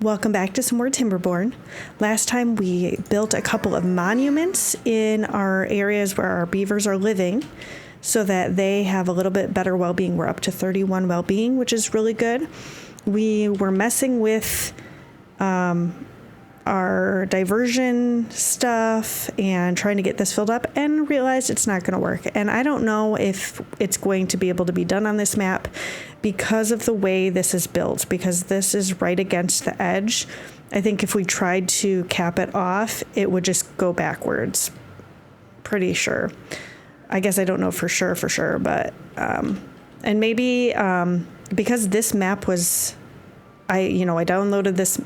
Welcome back to some more Timberborn. Last time we built a couple of monuments in our areas where our beavers are living so that they have a little bit better well-being. We're up to 31 well-being, which is really good. We were messing with our diversion stuff and trying to get this filled up and realized it's not going to work. And I don't know if it's going to be able to be done on this map because of the way this is built, because this is right against the edge. I think if we tried to cap it off, it would just go backwards. Pretty sure. I guess I don't know for sure, but and maybe because this map was, I downloaded this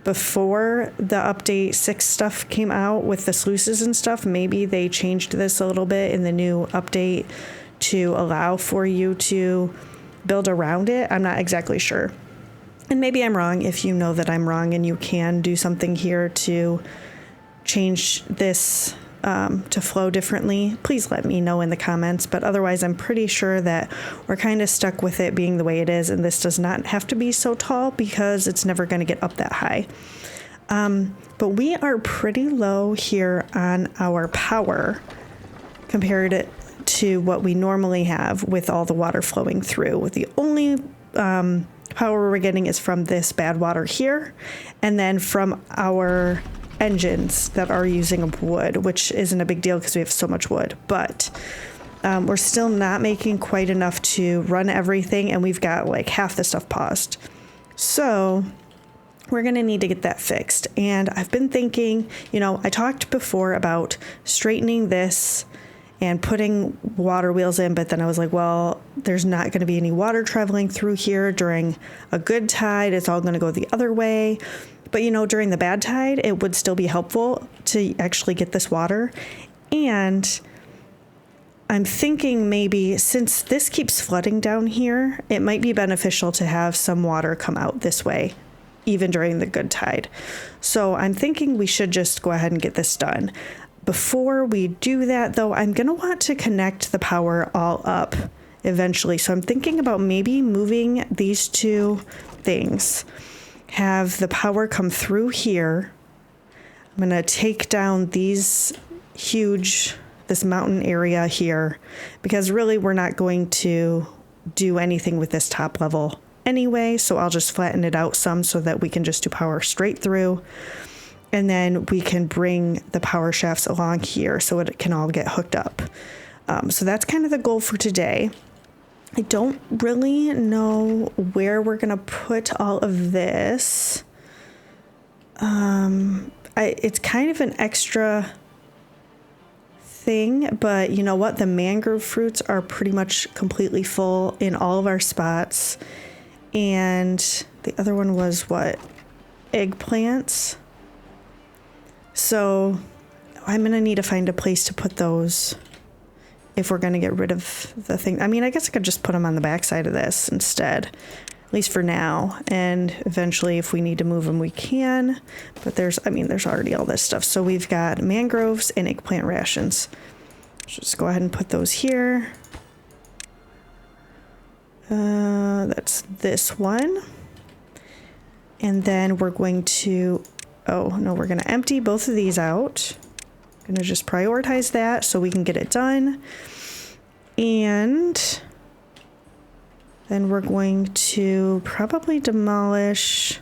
before the update 6 stuff came out with the sluices and stuff. Maybe they changed this a little bit in the new update to allow for you to build around it. I'm not exactly sure. And maybe I'm wrong. If you know that I'm wrong and you can do something here to change this to flow differently, please let me know in the comments. But otherwise, I'm pretty sure that we're kind of stuck with it being the way it is, and this does not have to be so tall because it's never going to get up that high. But we are pretty low here on our power compared to what we normally have with all the water flowing through. The only power we're getting is from this badwater here, and then from our engines that are using wood, which isn't a big deal because we have so much wood, but we're still not making quite enough to run everything, and we've got like half the stuff paused. So we're going to need to get that fixed. And I've been thinking, I talked before about straightening this and putting water wheels in, but then I was like, well, there's not going to be any water traveling through here during a good tide. It's all going to go the other way. But, during the bad tide, it would still be helpful to actually get this water. And I'm thinking maybe since this keeps flooding down here, it might be beneficial to have some water come out this way, even during the good tide. So I'm thinking we should just go ahead and get this done. Before we do that, though, I'm going to want to connect the power all up eventually. So I'm thinking about maybe moving these two things. Have the power come through here. I'm going to take down this mountain area here, because really we're not going to do anything with this top level anyway. So I'll just flatten it out some so that we can just do power straight through. And then we can bring the power shafts along here so it can all get hooked up. So that's kind of the goal for today. I don't really know where we're going to put all of this. It's kind of an extra thing, but you know what? The mangrove fruits are pretty much completely full in all of our spots. And the other one was what? Eggplants. So I'm going to need to find a place to put those if we're going to get rid of the thing. I mean, I guess I could just put them on the back side of this instead, at least for now. And eventually, if we need to move them, we can. But there's already all this stuff. So we've got mangroves and eggplant rations. Just go ahead and put those here. That's this one. And then we're going to, we're going to empty both of these out. Going to just prioritize that so we can get it done. And then we're going to probably demolish,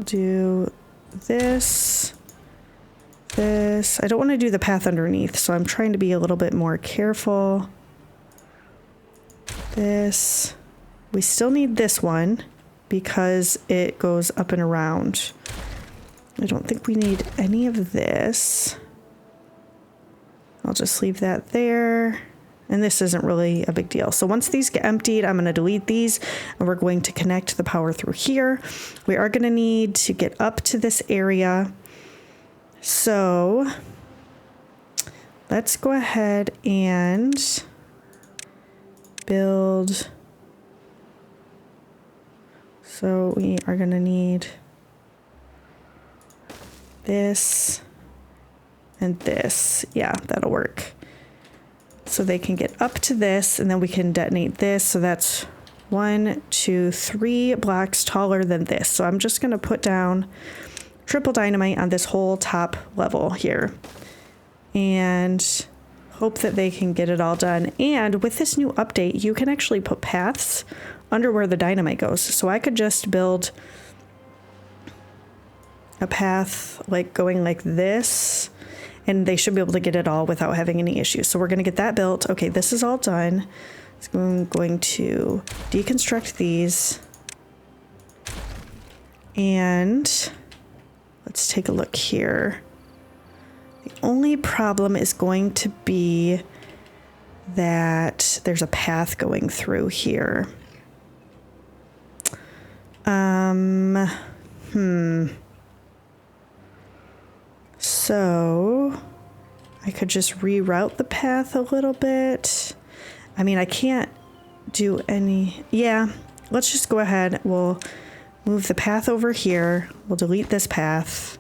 do this. I don't want to do the path underneath, so I'm trying to be a little bit more careful. This. We still need this one because it goes up and around. I don't think we need any of this. I'll just leave that there. And this isn't really a big deal. So once these get emptied, I'm going to delete these and we're going to connect the power through here. We are going to need to get up to this area. So let's go ahead and build. So we are going to need this and this. Yeah, that'll work. So they can get up to this, and then we can detonate this. So that's 1, 2, 3 blocks taller than this. So I'm just going to put down triple dynamite on this whole top level here and hope that they can get it all done. And with this new update, you can actually put paths under where the dynamite goes. So I could just build a path like going like this, and they should be able to get it all without having any issues. So we're going to get that built. Okay, this is all done. So I'm going to deconstruct these. And let's take a look here. The only problem is going to be that there's a path going through here. So I could just reroute the path a little bit. I mean, I can't do any, yeah, let's just go ahead. We'll move the path over here. We'll delete this path.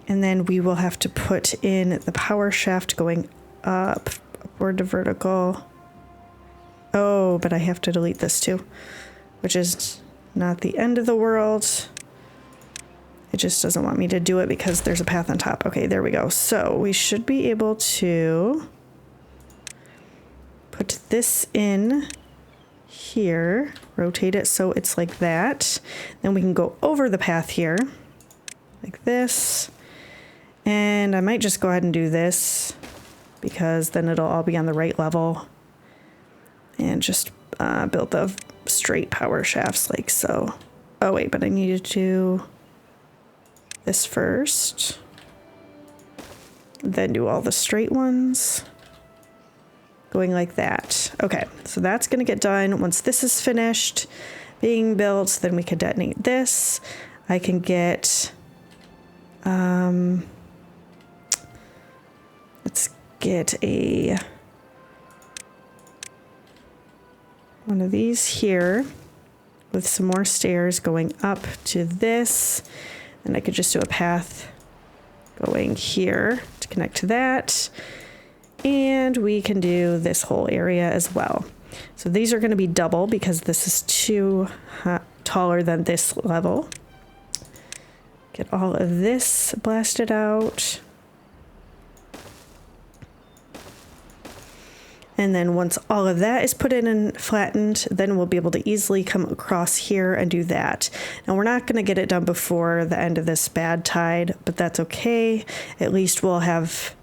And then we will have to put in the power shaft going up, upward to vertical. Oh, but I have to delete this too, which is not the end of the world. It just doesn't want me to do it because there's a path on top. Okay, there we go. So we should be able to put this in here, rotate it so it's like that. Then we can go over the path here like this. And I might just go ahead and do this because then it'll all be on the right level. And just build the straight power shafts like so. Oh wait, but I needed to this first, then do all the straight ones going like that. Okay, so that's gonna get done. Once this is finished being built, then we can detonate this. I can get, let's get one of these here with some more stairs going up to this. And I could just do a path going here to connect to that. And we can do this whole area as well. So these are going to be double because this is too taller than this level. Get all of this blasted out. And then once all of that is put in and flattened, then we'll be able to easily come across here and do that. Now we're not going to get it done before the end of this bad tide, but that's okay. At least we'll have,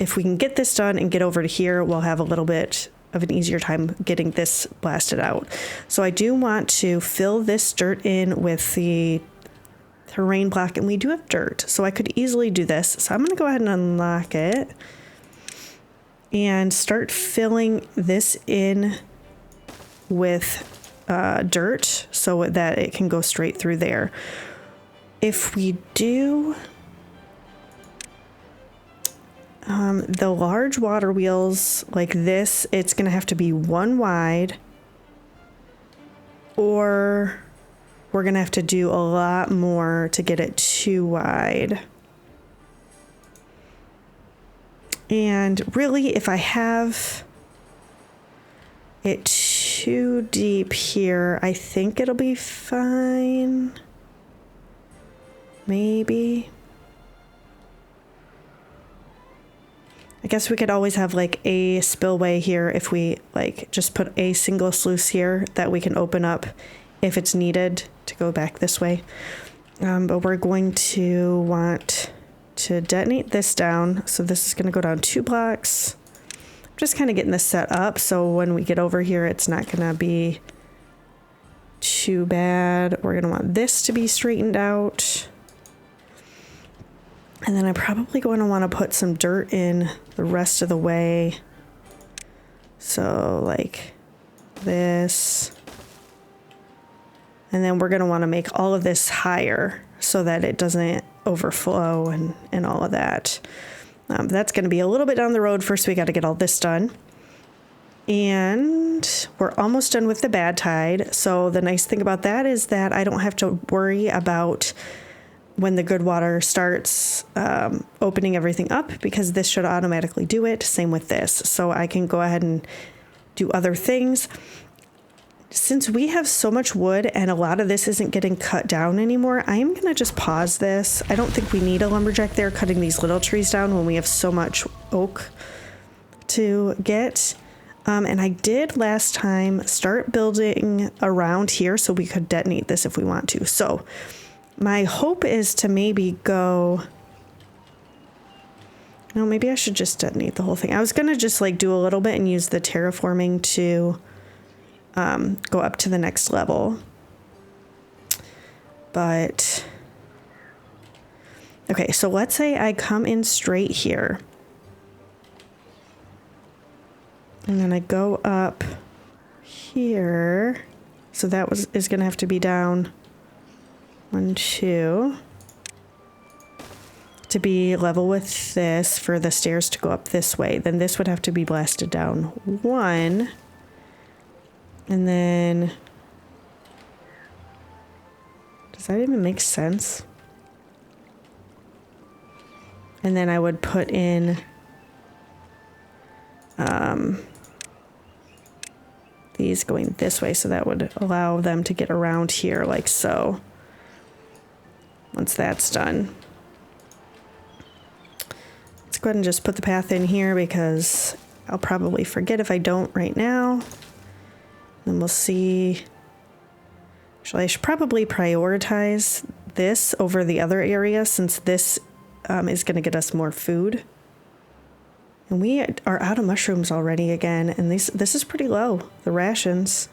if we can get this done and get over to here, we'll have a little bit of an easier time getting this blasted out. So I do want to fill this dirt in with the terrain block, and we do have dirt, so I could easily do this. So I'm going to go ahead and unlock it and start filling this in with dirt so that it can go straight through there. If we do the large water wheels like this, it's gonna have to be 1 wide, or we're gonna have to do a lot more to get it 2 wide. And really, if I have it too deep here, I think it'll be fine. Maybe. I guess we could always have like a spillway here if we like just put a single sluice here that we can open up if it's needed to go back this way. But we're going to want to detonate this down. So this is going to go down 2 blocks. I'm just kind of getting this set up so when we get over here, it's not going to be too bad. We're going to want this to be straightened out. And then I'm probably going to want to put some dirt in the rest of the way. So like this. And then we're going to want to make all of this higher so that it doesn't overflow and all of that. That's going to be a little bit down the road. First, we got to get all this done. And we're almost done with the bad tide. So the nice thing about that is that I don't have to worry about when the good water starts opening everything up, because this should automatically do it. Same with this. So I can go ahead and do other things. Since we have so much wood and a lot of this isn't getting cut down anymore, I am going to just pause this. I don't think we need a lumberjack there cutting these little trees down when we have so much oak to get. And I did last time start building around here so we could detonate this if we want to. So my hope is to maybe go... No, maybe I should just detonate the whole thing. I was going to just like do a little bit and use the terraforming to go up to the next level. But, okay, so let's say I come in straight here. And then I go up here. So that is going to have to be down 1, 2. To be level with this for the stairs to go up this way. Then this would have to be blasted down 1. And then... Does that even make sense? And then I would put in... these going this way, so that would allow them to get around here like so. Once that's done. Let's go ahead and just put the path in here because I'll probably forget if I don't right now. Then we'll see. Actually, I should probably prioritize this over the other area since this is going to get us more food. And we are out of mushrooms already again, and this is pretty low, the rations.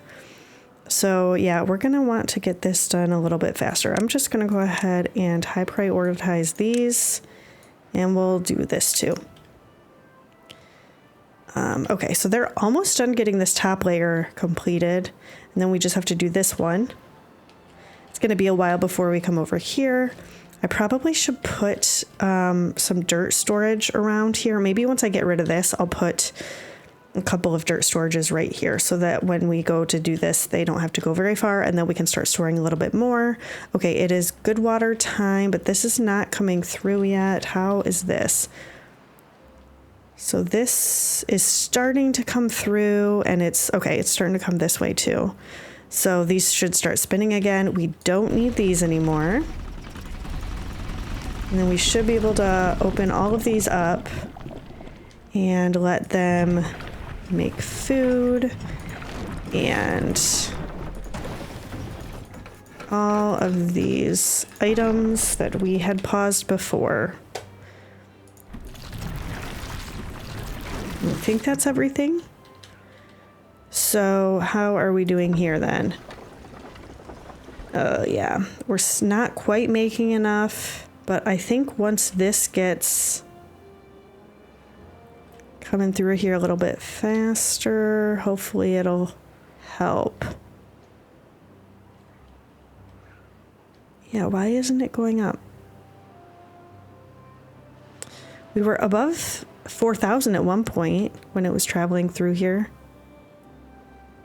So yeah, we're going to want to get this done a little bit faster. I'm just going to go ahead and high prioritize these, and we'll do this too. Okay, so they're almost done getting this top layer completed, and then we just have to do this one. It's going to be a while before we come over here. I probably should put some dirt storage around here. Maybe once I get rid of this, I'll put a couple of dirt storages right here so that when we go to do this, they don't have to go very far, and then we can start storing a little bit more. Okay, it is good water time, but this is not coming through yet. How is this? So this is starting to come through, and it's starting to come this way too. So these should start spinning again. We don't need these anymore. And then we should be able to open all of these up and let them make food and all of these items that we had paused before. I think that's everything. So how are we doing here then? Yeah, we're not quite making enough. But I think once this gets coming through here a little bit faster, hopefully it'll help. Yeah, why isn't it going up? We were above 4,000 at one point when it was traveling through here.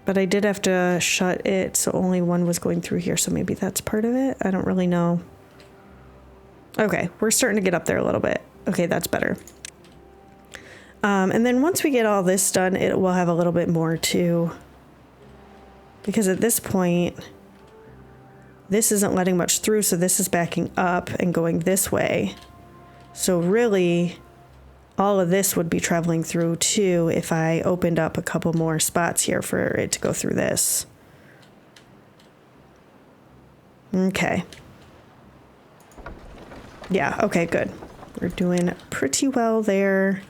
But I did have to shut it, so only one was going through here, so maybe that's part of it. I don't really know. Okay, we're starting to get up there a little bit. Okay, that's better. And then once we get all this done, it will have a little bit more too. Because at this point, this isn't letting much through, so this is backing up and going this way. So really, all of this would be traveling through too if I opened up a couple more spots here for it to go through this. Okay. Yeah, okay, good. We're doing pretty well there.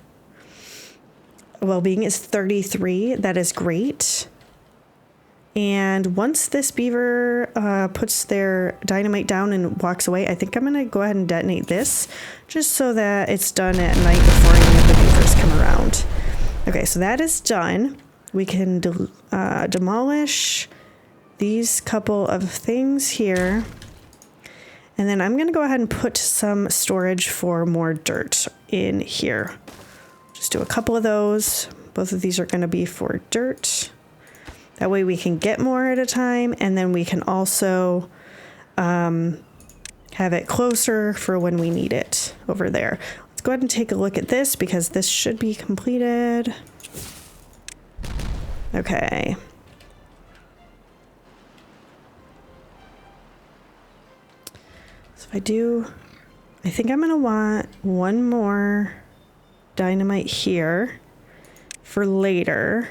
Well-being is 33. That is great. And once this beaver puts their dynamite down and walks away, I think I'm going to go ahead and detonate this just so that it's done at night before any of the beavers come around. Okay, so that is done. We can demolish these couple of things here. And then I'm going to go ahead and put some storage for more dirt in here. Just do a couple of those. Both of these are going to be for dirt. That way we can get more at a time, and then we can also have it closer for when we need it over there. Let's go ahead and take a look at this because this should be completed. Okay. So if I do, I think I'm gonna want one more dynamite here for later.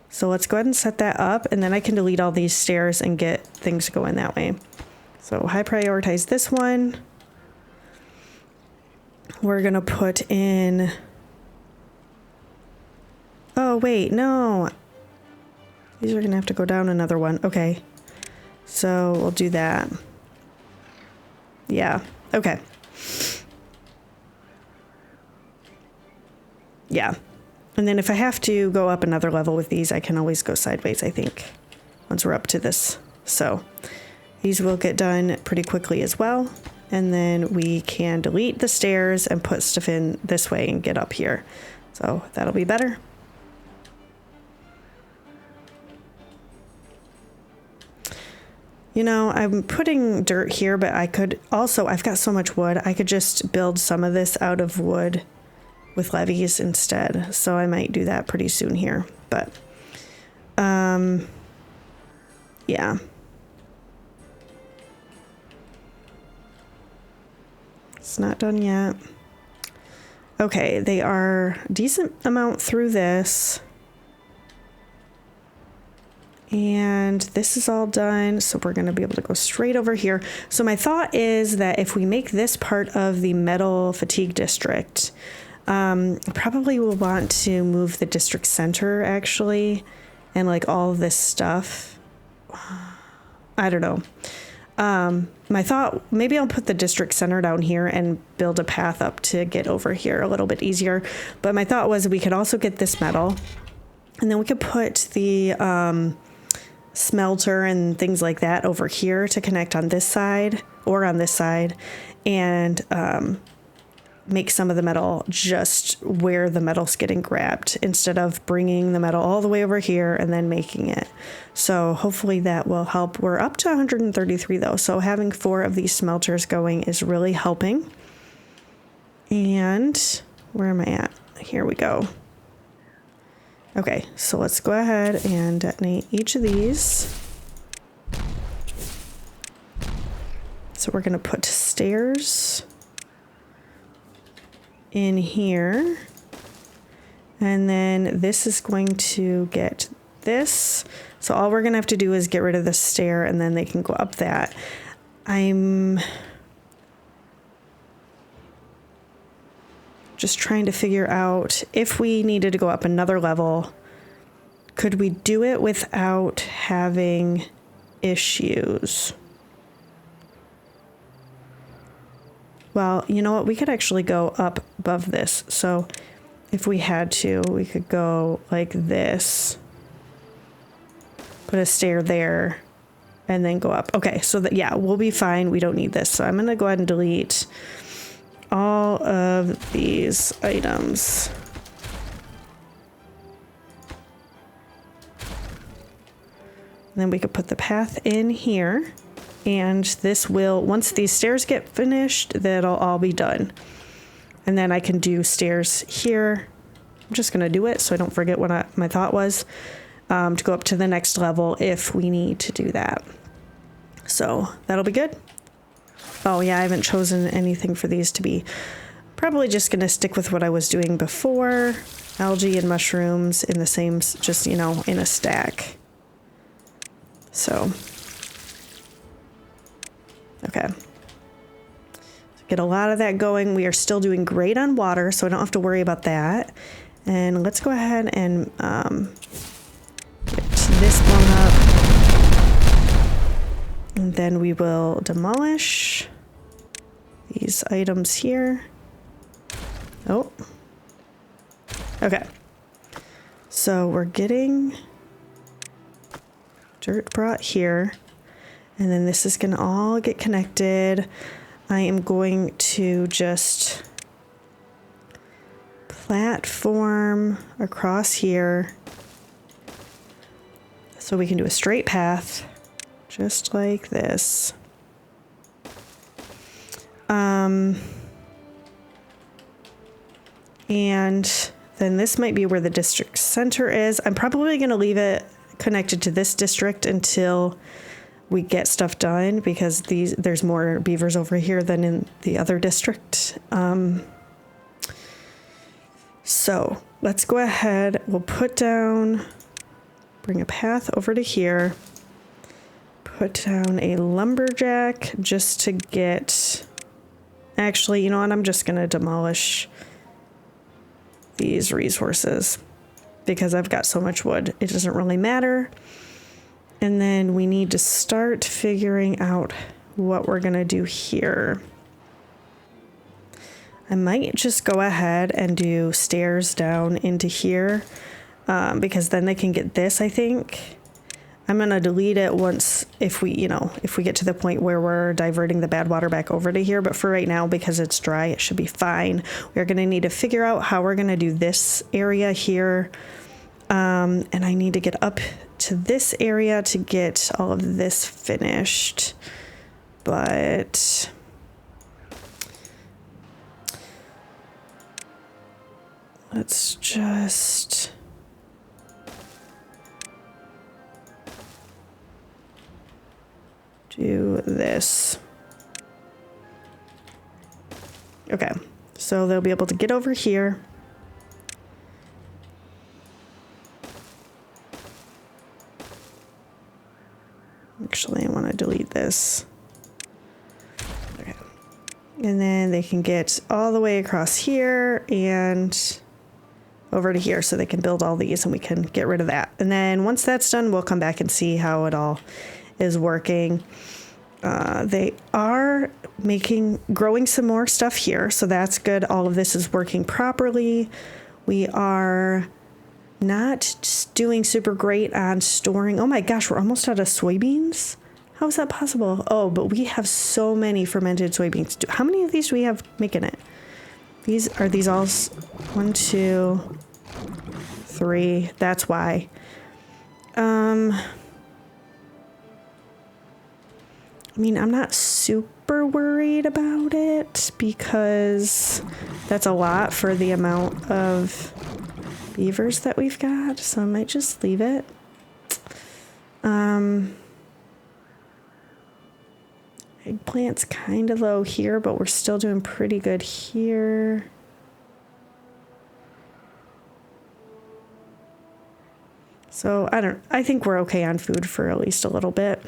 So let's go ahead and set that up, and then I can delete all these stairs and get things going that way. So high prioritize this one. We're gonna put in, oh wait, no. These are gonna have to go down another one. Okay. So we'll do that. Yeah, okay. Yeah. And then if I have to go up another level with these, I can always go sideways, I think, once we're up to this. So these will get done pretty quickly as well. And then we can delete the stairs and put stuff in this way and get up here. So that'll be better. You know, I'm putting dirt here, but I could also, I've got so much wood, I could just build some of this out of wood with levees instead. So I might do that pretty soon here, but yeah. It's not done yet. Okay, they are a decent amount through this. And this is all done, so we're going to be able to go straight over here. So my thought is that if we make this part of the metal fatigue district, probably will want to move the district center actually, and like all of this stuff. I don't know. My thought, maybe I'll put the district center down here and build a path up to get over here a little bit easier. But my thought was we could also get this metal, and then we could put the smelter and things like that over here to connect on this side or on this side, and make some of the metal just where the metal's getting grabbed instead of bringing the metal all the way over here and then making it. So hopefully that will help. We're up to 133 though, so having 4 of these smelters going is really helping. And where am I at? Here we go. Okay, so let's go ahead and detonate each of these. So we're gonna put stairs in here. And then this is going to get this. So all we're gonna have to do is get rid of the stair and then they can go up that. I'm just trying to figure out if we needed to go up another level, could we do it without having issues? Well, you know what? We could actually go up above this. So if we had to, we could go like this, put a stair there, and then go up. Okay, so that, yeah, we'll be fine. We don't need this. So I'm going to go ahead and delete all of these items. And then we could put the path in here, and this will, once these stairs get finished, that'll all be done. And then I can do stairs here. I'm just gonna do it so I don't forget what my thought was, to go up to the next level if we need to do that. So that'll be good. Oh yeah, I haven't chosen anything for these to be. Probably just gonna stick with what I was doing before. Algae and mushrooms in the same, just, you know, in a stack. So, okay. Get a lot of that going. We are still doing great on water, so I don't have to worry about that. And let's go ahead and get this blown up. And then we will demolish these items here. Oh. Okay. So we're getting dirt brought here. And then this is gonna all get connected. I am going to just platform across here so we can do a straight path, just like this. And Then this might be where the district center is. I'm probably going to leave it connected to this district until we get stuff done, because there's more beavers over here than in the other district. So let's go ahead. We'll bring a path over to here. Put down a lumberjack just to get... Actually, you know what? I'm just going to demolish these resources because I've got so much wood. It doesn't really matter. And then we need to start figuring out what we're going to do here. I might just go ahead and do stairs down into here because then they can get this, I think. I'm going to delete it once if we get to the point where we're diverting the bad water back over to here. But for right now, because it's dry, it should be fine. We're going to need to figure out how we're going to do this area here. And I need to get up to this area to get all of this finished. But let's just... do this. Okay, so they'll be able to get over here. Actually, I want to delete this. Okay. And then they can get all the way across here and over to here so they can build all these and we can get rid of that. And then once that's done, we'll come back and see how it all is working. They are growing some more stuff here, so that's good. All of this is working properly. We are not doing super great on storing. Oh my gosh, we're almost out of soybeans. How is that possible? Oh, but we have so many fermented soybeans. How many of these do we have making it? Are these all 1, 2, 3? That's why. I mean, I'm not super worried about it because that's a lot for the amount of beavers that we've got. So I might just leave it. Eggplant's kind of low here, but we're still doing pretty good here. So I think we're okay on food for at least a little bit.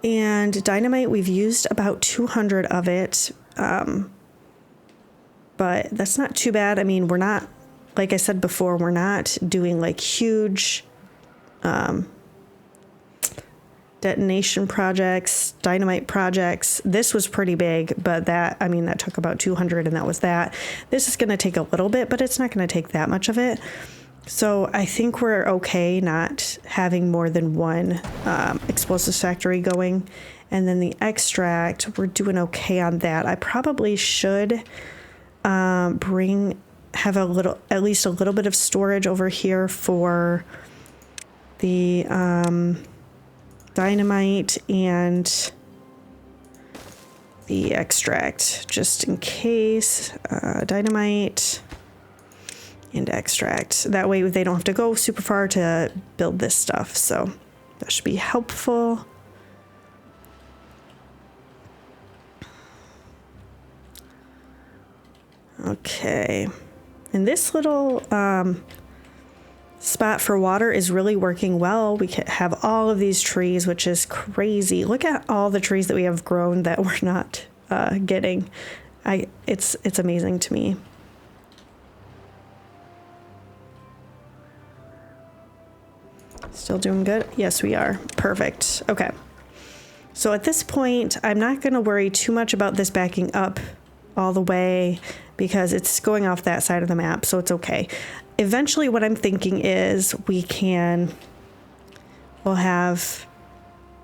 And dynamite, we've used about 200 of it, but that's not too bad. I mean, we're not, like I said before, we're not doing like huge detonation projects, dynamite projects. This was pretty big, but that took about 200 and that was that. This is going to take a little bit, but it's not going to take that much of it. So I think we're okay not having more than one explosives factory going. And then the extract, we're doing okay on that. I probably should have at least a little bit of storage over here for the dynamite and the extract, just in case. Dynamite and extract. That way they don't have to go super far to build this stuff. So that should be helpful. Okay. And this little spot for water is really working well. We can have all of these trees, which is crazy. Look at all the trees that we have grown that we're not getting. It's amazing to me. Still doing good? Yes, we are. Perfect. Okay. So at this point, I'm not going to worry too much about this backing up all the way because it's going off that side of the map, so it's okay. Eventually, what I'm thinking is we'll have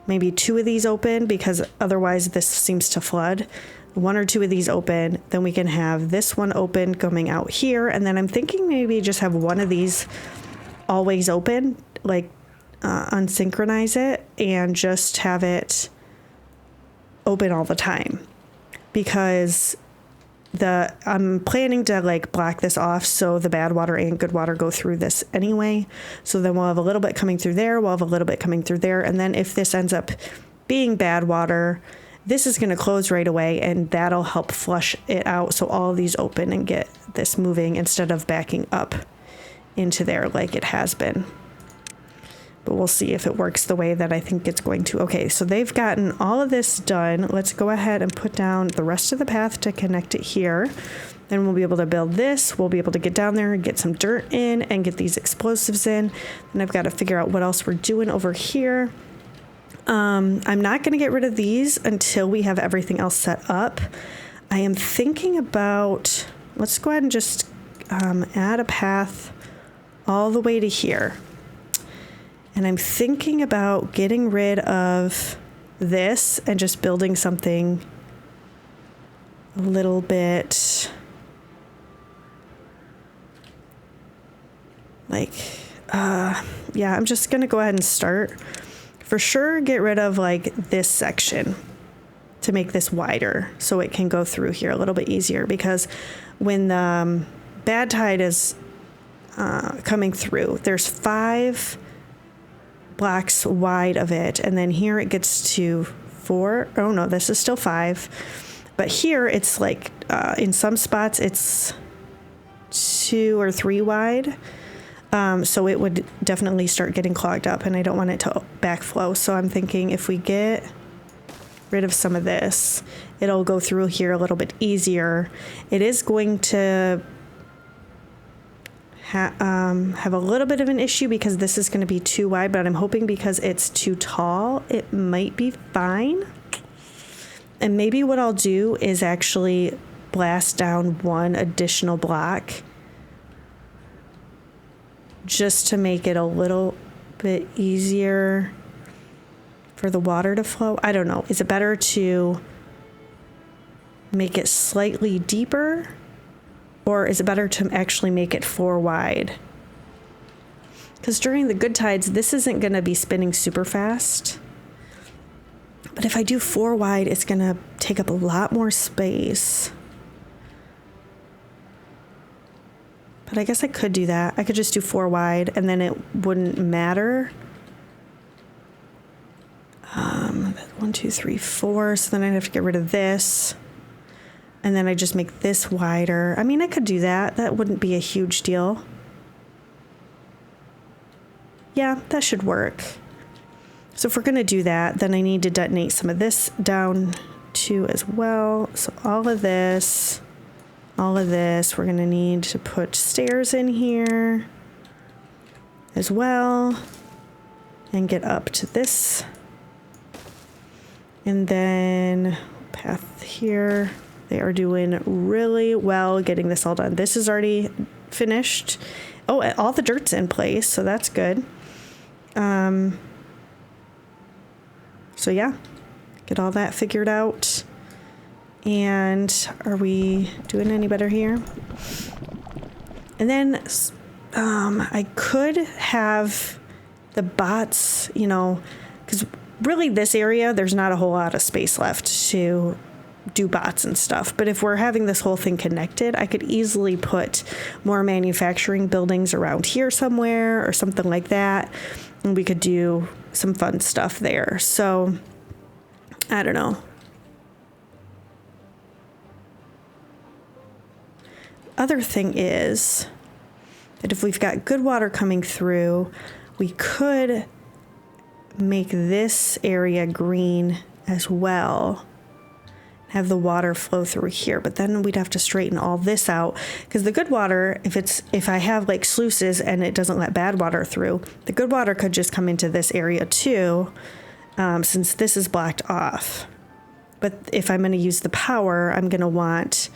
maybe 2 of these open because otherwise this seems to flood. 1 or 2 of these open, then we can have this one open coming out here, and then I'm thinking maybe just have 1 of these always open, like unsynchronize it and just have it open all the time, because I'm planning to like block this off so the bad water and good water go through this anyway. So then we'll have a little bit coming through there, we'll have a little bit coming through there, and then if this ends up being bad water, this is going to close right away, and that'll help flush it out so all of these open and get this moving instead of backing up into there like it has been. But we'll see if it works the way that I think it's going to. Okay, so they've gotten all of this done. Let's go ahead and put down the rest of the path to connect it here. Then we'll be able to build this. We'll be able to get down there and get some dirt in and get these explosives in. And I've got to figure out what else we're doing over here. I'm not going to get rid of these until we have everything else set up. I am thinking about, let's go ahead and just add a path all the way to here. And I'm thinking about getting rid of this and just building something a little bit like, yeah, I'm just going to go ahead and start. For sure, get rid of like this section to make this wider so it can go through here a little bit easier, because when the bad tide is coming through, there's 5 blocks wide of it, and then here it gets to 4. Oh no, this is still 5, but here it's like in some spots it's 2 or 3 wide, so it would definitely start getting clogged up, and I don't want it to backflow. So I'm thinking if we get rid of some of this, it'll go through here a little bit easier. It is going to have a little bit of an issue because this is going to be too wide, but I'm hoping because it's too tall, it might be fine. And maybe what I'll do is actually blast down 1 additional block just to make it a little bit easier for the water to flow. I don't know. Is it better to make it slightly deeper? Or is it better to actually make it 4 wide? Because during the good tides, this isn't going to be spinning super fast. But if I do 4 wide, it's going to take up a lot more space. But I guess I could do that. I could just do 4 wide, and then it wouldn't matter. 1, 2, 3, 4. So then I'd have to get rid of this. And then I just make this wider. I mean, I could do that. That wouldn't be a huge deal. Yeah, that should work. So if we're going to do that, then I need to detonate some of this down too as well. So all of this, we're going to need to put stairs in here as well and get up to this. And then path here. They are doing really well getting this all done. This is already finished. Oh, all the dirt's in place, so that's good. So yeah, get all that figured out. And are we doing any better here? And then I could have the bots, you know, because really this area, there's not a whole lot of space left to do bots and stuff. But if we're having this whole thing connected, I could easily put more manufacturing buildings around here somewhere or something like that. And we could do some fun stuff there. So I don't know. Other thing is that if we've got good water coming through, we could make this area green as well. Have the water flow through here, but then we'd have to straighten all this out, because the good water, if I have like sluices and it doesn't let bad water through, the good water could just come into this area too, since this is blocked off. But if I'm going to use the power, I'm going to want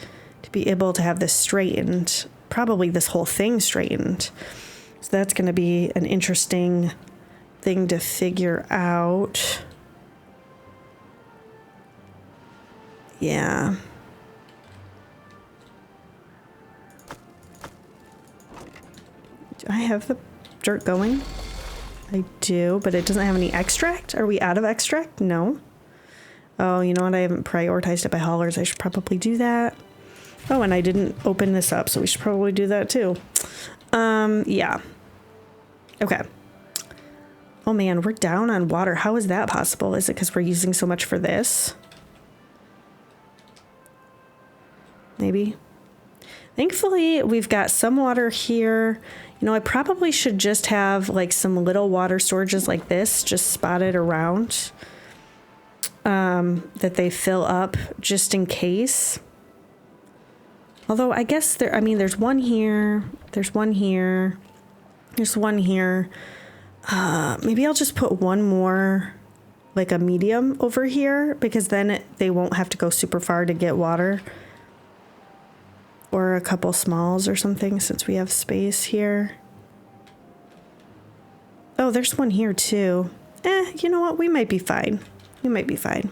to be able to have this straightened, probably this whole thing straightened. So that's going to be an interesting thing to figure out. Yeah. Do I have the dirt going? I do, but it doesn't have any extract. Are we out of extract? No. Oh, you know what? I haven't prioritized it by haulers. I should probably do that. Oh, and I didn't open this up, so we should probably do that too. Yeah. Okay. Oh man, we're down on water. How is that possible? Is it because we're using so much for this? Maybe. Thankfully, we've got some water here. You know, I probably should just have like some little water storages like this just spotted around that they fill up just in case. Although I guess there, I mean, there's one here, there's one here, there's one here. Maybe I'll just put one more, like a medium over here, because then they won't have to go super far to get water. Or a couple smalls or something, since we have space here. Oh, there's one here too. You know what? We might be fine. We might be fine.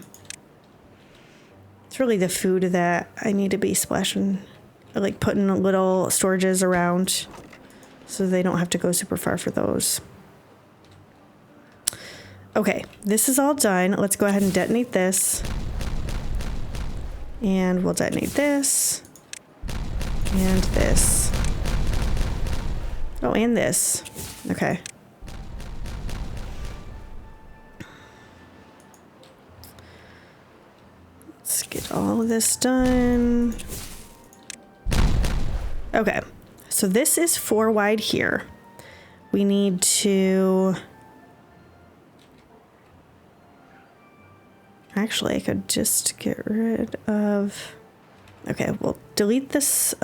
It's really the food that I need to be splashing, like putting little storages around so they don't have to go super far for those. Okay, this is all done. Let's go ahead and detonate this. And we'll detonate this. And this. Oh, and this. Okay. Let's get all of this done. Okay. So this is 4 wide here. We need to... Actually, I could just get rid of... Okay, we'll delete this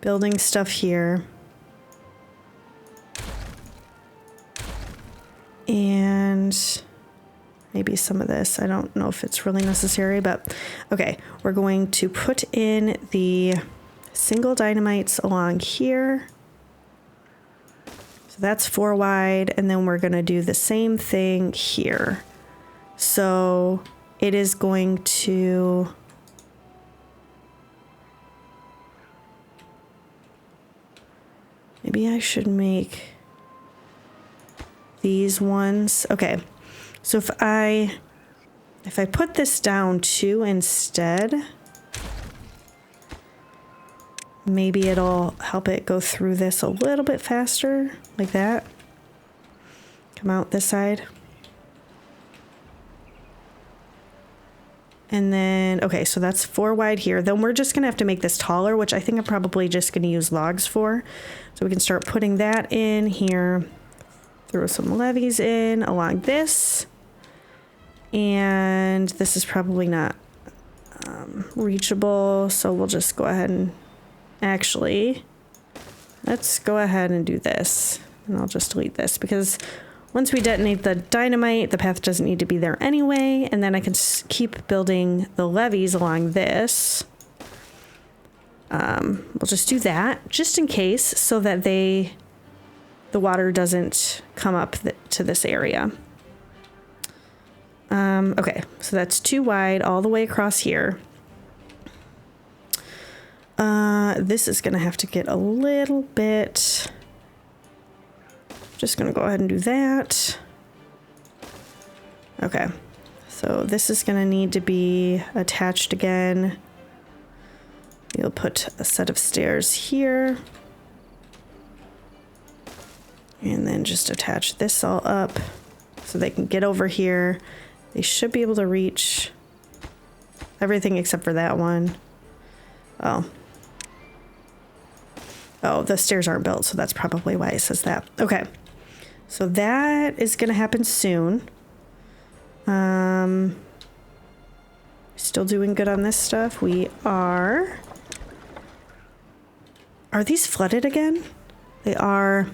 building stuff here. And maybe some of this. I don't know if it's really necessary, but okay. We're going to put in the single dynamites along here. So that's 4 wide, and then we're gonna do the same thing here. So it is going to... Maybe I should make these ones. Okay, so if I put this down 2 instead, maybe it'll help it go through this a little bit faster, like that. Come out this side. And then, okay, so that's 4 wide here. Then we're just gonna have to make this taller, which I think I'm probably just gonna use logs for. So we can start putting that in here. Throw some levees in along this. And this is probably not reachable, so we'll just go ahead and actually, let's go ahead and do this. And I'll just delete this because once we detonate the dynamite, the path doesn't need to be there anyway, and then I can keep building the levees along this. We'll just do that, just in case, so that the water doesn't come up to this area. Okay, so that's 2 wide all the way across here. This is gonna have to get a little bit... Just gonna go ahead and do that. Okay, so this is gonna need to be attached again. You'll put a set of stairs here. And then just attach this all up so they can get over here. They should be able to reach everything except for that one. Oh. Oh, the stairs aren't built, so that's probably why it says that. Okay. So that is going to happen soon. Still doing good on this stuff. We are. Are these flooded again? They are.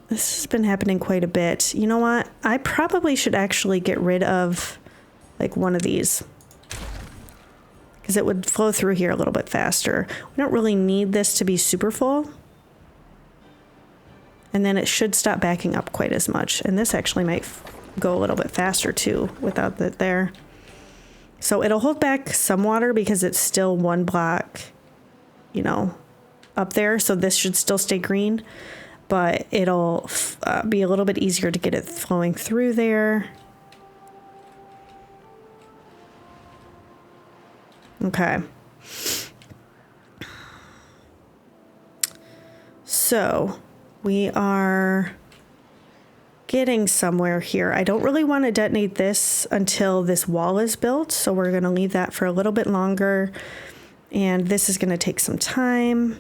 This has been happening quite a bit. You know what? I probably should actually get rid of like one of these, because it would flow through here a little bit faster. We don't really need this to be super full. And then it should stop backing up quite as much. And this actually might go a little bit faster too without that there. So it'll hold back some water because it's still 1 block, you know, up there. So this should still stay green. but it'll be a little bit easier to get it flowing through there. Okay. So we are getting somewhere here. I don't really want to detonate this until this wall is built, so we're going to leave that for a little bit longer, and this is going to take some time.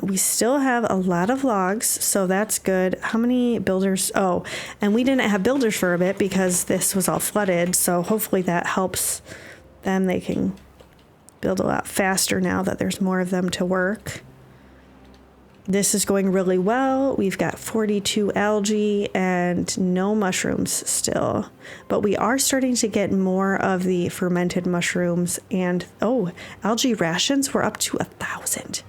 We still have a lot of logs, so that's good. How many builders? Oh, and we didn't have builders for a bit because this was all flooded, so hopefully that helps them. They can build a lot faster now that there's more of them to work. This is going really well. We've got 42 algae and no mushrooms still, but we are starting to get more of the fermented mushrooms, and oh, algae rations were up to 1,000.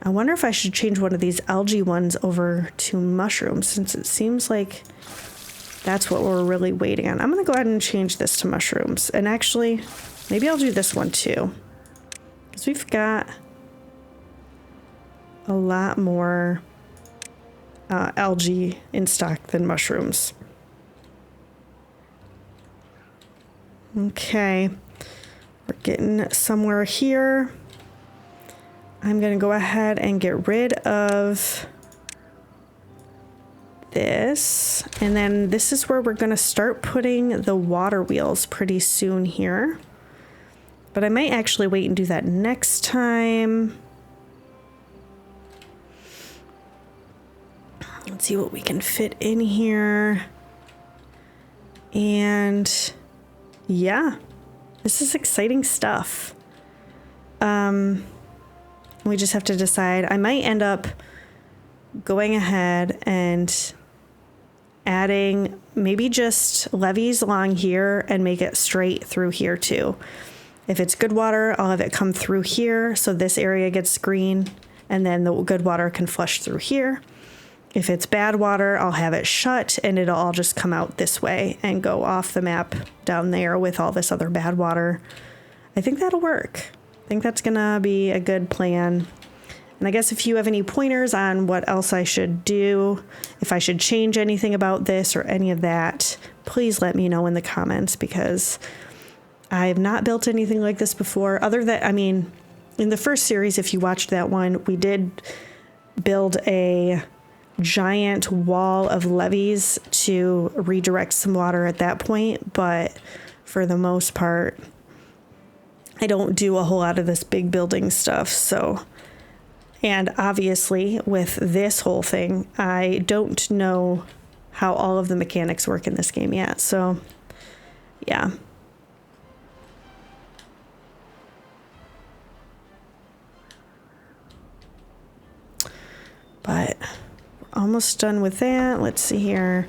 I wonder if I should change one of these algae ones over to mushrooms, since it seems like that's what we're really waiting on. I'm gonna go ahead and change this to mushrooms, and actually maybe I'll do this one too, because we've got a lot more algae in stock than mushrooms. Okay, we're getting somewhere here. I'm going to go ahead and get rid of this, and then this is where we're going to start putting the water wheels pretty soon here, but I might actually wait and do that next time. Let's see what we can fit in here. And yeah, this is exciting stuff. We just have to decide. I might end up going ahead and adding maybe just levees along here and make it straight through here too. If it's good water, I'll have it come through here so this area gets green, and then the good water can flush through here. If it's bad water, I'll have it shut and it'll all just come out this way and go off the map down there with all this other bad water. I think that'll work. I think that's gonna be a good plan. And I guess if you have any pointers on what else I should do, if I should change anything about this or any of that, please let me know in the comments, because I have not built anything like this before. Other than, I mean, in the first series, if you watched that one, we did build a giant wall of levees to redirect some water at that point, but for the most part, I don't do a whole lot of this big building stuff. So, and obviously with this whole thing, I don't know how all of the mechanics work in this game yet. So yeah. But we're almost done with that. Let's see here.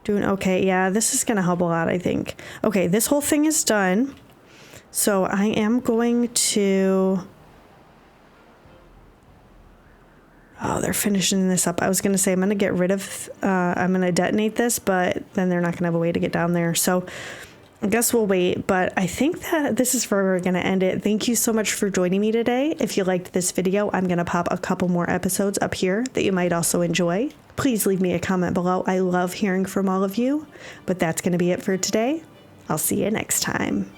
Doing okay. Yeah, this is going to help a lot, I think. Okay, this whole thing is done. So I am going to... Oh, they're finishing this up. I was going to say I'm going to get rid of... I'm going to detonate this, but then they're not going to have a way to get down there. So I guess we'll wait, but I think that this is where we're going to end it. Thank you so much for joining me today. If you liked this video, I'm going to pop a couple more episodes up here that you might also enjoy. Please leave me a comment below. I love hearing from all of you, but that's going to be it for today. I'll see you next time.